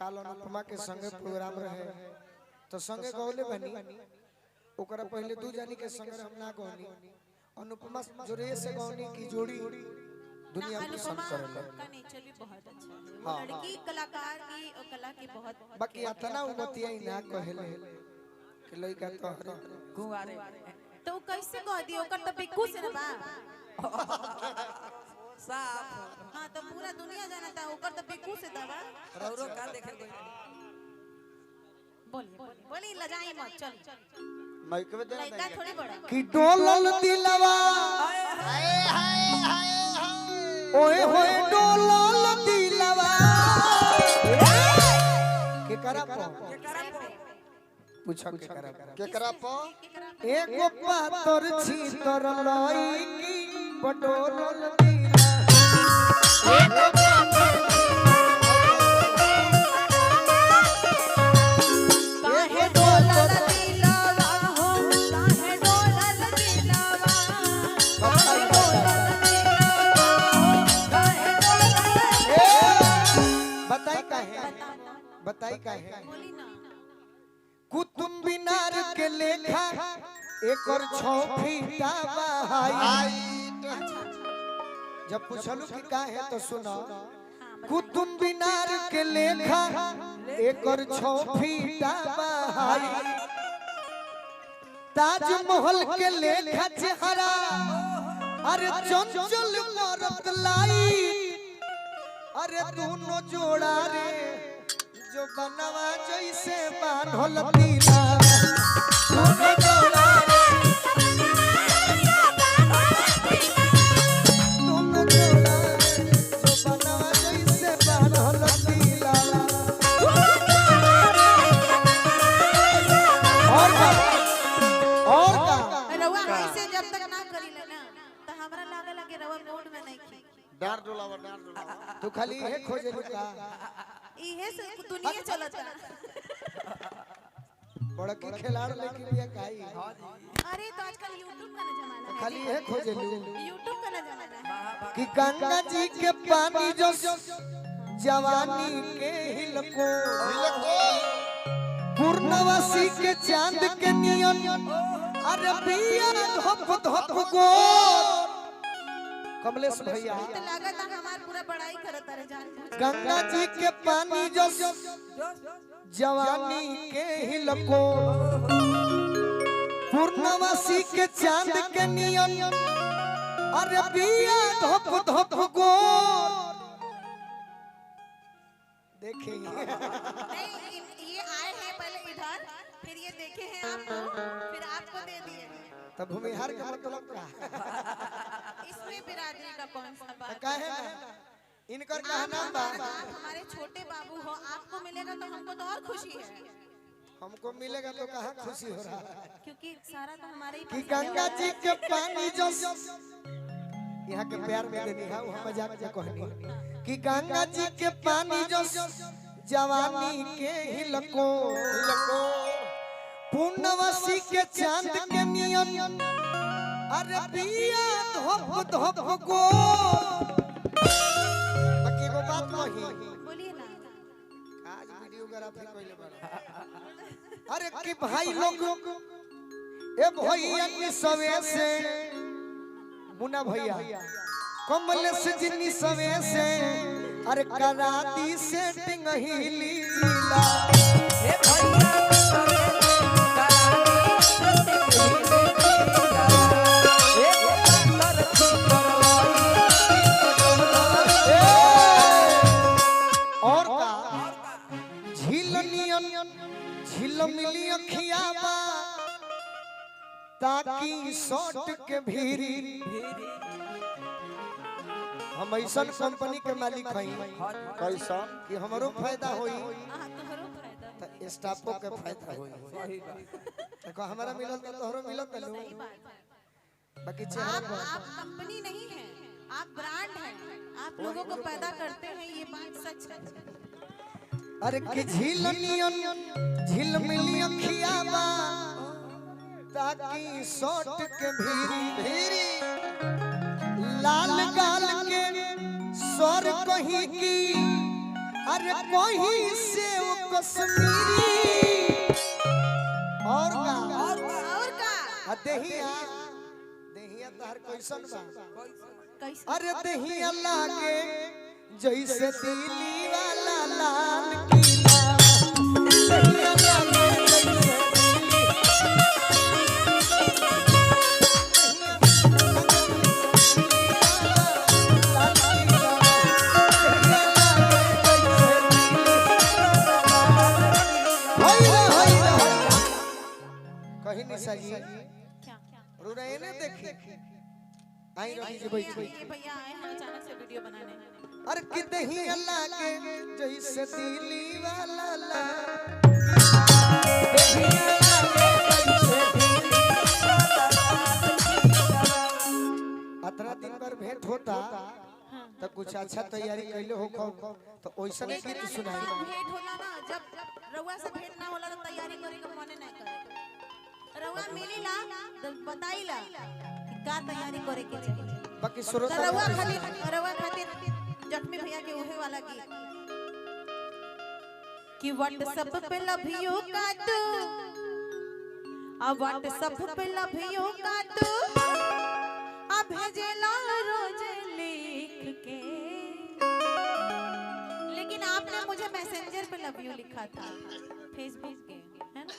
काल अनुपमा के संगे प्रोग्राम रहे तो संगे गौले बनी ओकरा पहले दू जानी के संगे हम ना गौनी अनुपमा जोरे से गौनी की जोड़ी दुनिया में पसंद करेला का नेचर भी बहुत अच्छा है हाँ, लड़की कलाकार की और कला की बहुत बाकी अतना उगतिया ही ना कहले कि लइका तो हरे कुंवारे तो कैसे कह दियो ओकर तो बिक्कू से ना बा साफ हां तो पूरा दुनिया जानता है ओकर तो बिक्कू से दबा रौरो का देखे कोई बोली लजाई मत चल माइक में दे लड़का थोड़ी बड़ा कि डोलल दिलवा हाय हाय हाय ओए होए डोलल दिलवा के करा पो पूछा के करा केकरा प एगो पातर छी तर लई की बडोलल दिलवा एगो काहे डोलल दिलवा हो काहे डोलल दिलवा काहे डोलल दिलवा काहे डोलल बताई काहे बोली ना कुतुब मीनार के लेखा एक और 6 फीटा बहाई जब पूछलू कि काहे तो सुनो कुतुब मीनार के लेखा एक और 6 फीटा बहाई ताजमहल के लेखा चेहरा अरे चंचल मरत लाई अरे दोनों जोड़ा रे जो बनवा जैसे बांधल तीला दोनों जोड़ा रे दोनों जोड़ा रे जो बनवा जैसे बांधल तीला और का रउआ ऐसे जब तक ना करिले ना तो हमरा लागे लगे रउआ मूड में नहीं खी डार डोलावा तू खाली है खोजे का इहे से दुनिया चलता बड़ा की खिलाड़ लेके लिया काई अरे तो आजकल YouTube का ना जमाना है खाली है खोजे YouTube का ना जमाना है कि गंगा जी के पानी जो जवानी के हिलको पूर्णवासी के चांद के नियन अरे पिया धप धप गो कमलेश भैया तो लागत है हमार पूरा बड़ाई करत रहे जान गंगा जी के पानी जो जवानी के हिलको पूर्णवासी के चांद के नियन अरे पिया धप धप गो देखिए नहीं ये आए हैं पहले इधर फिर ये देखे हैं आपको फिर आपको दे दिए तब भूमिहार का मतलब क्या इसमें बिरादरी का कौन सा बात काहे ना इनकर कहना बा आप हमारे छोटे बाबू हो आपको मिलेगा तो हमको तो और खुशी है हमको मिलेगा तो कहाँ खुशी हो रहा है क्योंकि सारा तो हमारे ही कि पास है। गंगा जी के पानी जो यहाँ के प्यार में देनी है वो हम मजाक में कहनी कि गंगा जी के पानी जो जवानी के हिलको पूर्णवासी के चांद के नियन अरे पिया धप धप गो बाकी वो बात नहीं बोलिए ना आज वीडियोग्राफी कइले बड़ा अरे कि भाई लोग ए भैया की सवे से मुन्ना भैया कमलेश जिनी सवे से अरे कराती सेटिंग हिली जिला ए भैया और का झील नियन झील मिली अखियाबा ताकि शॉट के भीरी हम ऐसा कंपनी के मालिक हई कैसा कि हमरो फायदा होई हाँ तोहरो फायदा त स्टाफो के फायदा होई देखो हमारा मिलल त तोहरो मिलत त लो सही बात है बाकी चेहरा पर आप कंपनी नहीं है आप ब्रांड हैं आप लोगों को पैदा करते हैं ये बात सच है अरे कि झील नियन झील मिली अखियाबा ताकि शॉट के भीरी लाल गाल के स्वर कहीं की अरे कोई से वो कश्मीरी और का दहिया दहिया तार कैसन बा कैसे अरे दहिया लागे जैसे दिल्ली वाला लाल किला दहिया लागे जैसे कहीं नहीं सही क्या रुराए ने देखी आई रही जी बैठ ये भैया आए हैं अचानक से वीडियो बनाने अरे कितने ही अल्लाह के जैसे दिल्ली वाला ला अतना दिन पर भेंट होता तो कुछ अच्छा तैयारी कैले हो तो वैसा नहीं गीत सुनाई भेंट होला ना जब रउआ से भेंट ना होला तो तैयारी करे के मने नहीं करे रउआ मिलीला तो बताइला कि का तैयारी करे के चाहिए बाकी श्रोता रउआ खातिर जख्मी भैया के उहे वाला गीत कि व्हाट्सएप पे लव यू का तू अब व्हाट्सएप पे लव यू का तू अब भेजेला रोज लिख के लेकिन आपने मुझे मैसेंजर पे लव यू लिखा था फेसबुक के है ना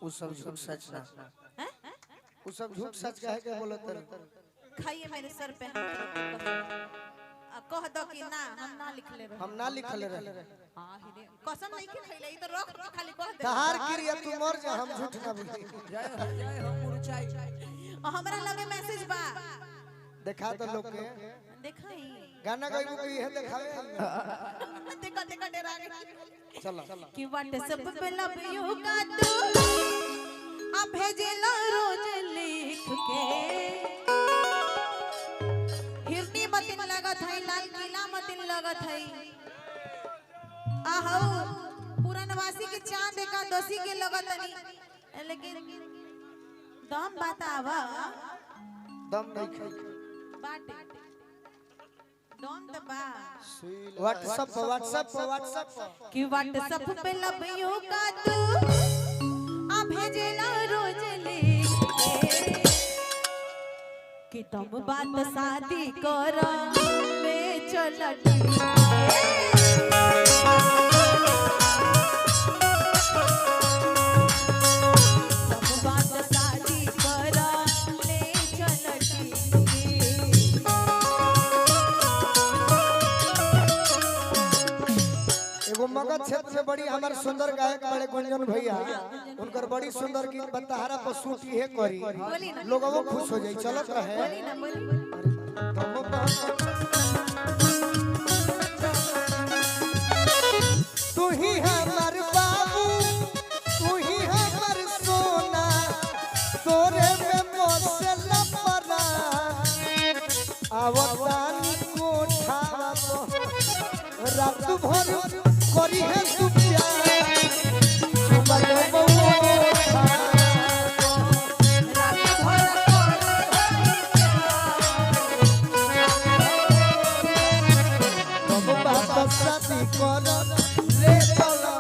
वो सब झूठ सच ना हैं? वो सब झूठ सच कहे के बोलत रहे खाइए मेरे सर पे कह दो कि ना हम ना लिखले रहे हम ना लिखले रहे हां हिरे कसम नहीं कि खइले ई तो रख खाली कह दे तहार क्रिया तू मर जा हम झूठ ना बोली जय हो मुरचाई हमरा लगे मैसेज बा देखा तो लोग के दिखाई गाना गाइबो के ये देखावे देखा देखा डरा गई चलो कि व्हाट्सएप पे लव यू का तू अब भेजेला रोज लिख के हिरनी मतिन लगत है लाल किला मतिन लगत है आहो पुरनवासी के चांद का दोसी के लगत नहीं लेकिन दम बतावा दम नहीं खाई बाटे दम तो बा व्हाट्सएप कि व्हाट्सएप पे लव यू का तू आ भेजेला रोज लिख के कि तुम बात शादी कर में चलती तुम बात शादी कर ले चलती एगो मगध क्षेत्र से बड़ी हमार सुंदर गायक बड़े गुंजन भैया उनकर बड़ी सुंदर गीत बतहारा पर शूट हे करी लोगों खुश हो जाई चलत रहे बोली ना बोली तू ही हमर बाबू तू ही हमर सोना तोरे में मोसला परा आवतानी कोठा रात भर करी है तू प्यार चुमल बउआ तब बात शादी कर ले चला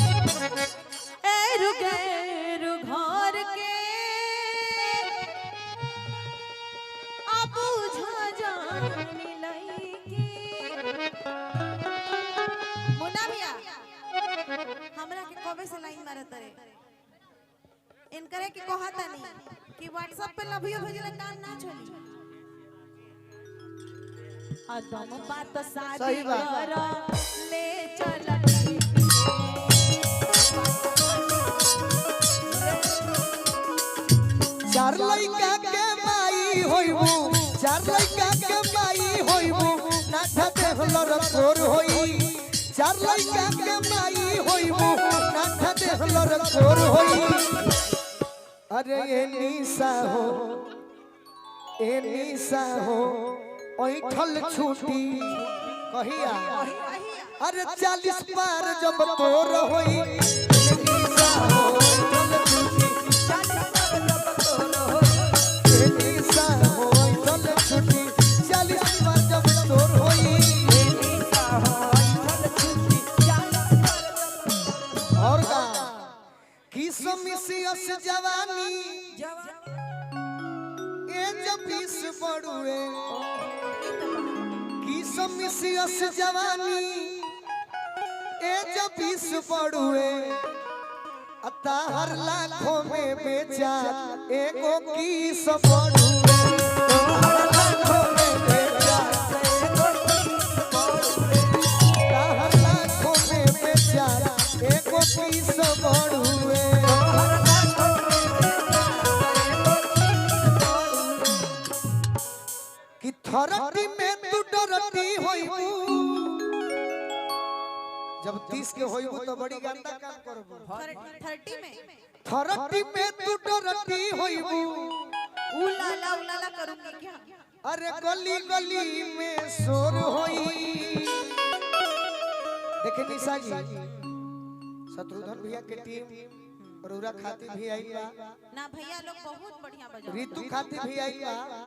ए रुके रु घर के अब बुझा जानी लईकी मुन्ना भैया हमरा के कबे से लाइन मारत रे इनकरे के कहता नहीं कि व्हाट्सएप पे लव यू भेजले काम ना चली अदम बात शादी सही बात। कर ले चलती चार लइका के माई होइबू चार लइका के माई होइबू नाठा देहलर तोर होई चार लइका के माई होइबू नाठा देहलर तोर होई अरे ए निशा हो ओइठल छूटी कहिया अरे 40 पार जब तोर होई ए निशा हो ओइठल छूटी 40 पार जब तोर होई ए निशा हो ओइठल बड़ुए की समिसियस जवानी ए जब 20 बड़ुए अता हर लाखों में बेचा एगो की सब बड़ुए हर लाखों में बेचा एगो की सब बड़ुए हर लाखों में बेचा एगो की सब बड़ुए कि थरटी में तू डरती होइबू जब 30 के होइबू तो बड़ी गंदा काम करबू 30 में थरटी में तू डरती होइबू उलाला करूंगी क्या अरे गली गली में शोर होई देखे निशा जी शत्रुघ्न भैया के टीम रूरा खाती भी आई बा ना भैया लोग बहुत बढ़िया बजा ऋतु खाती भी आई बा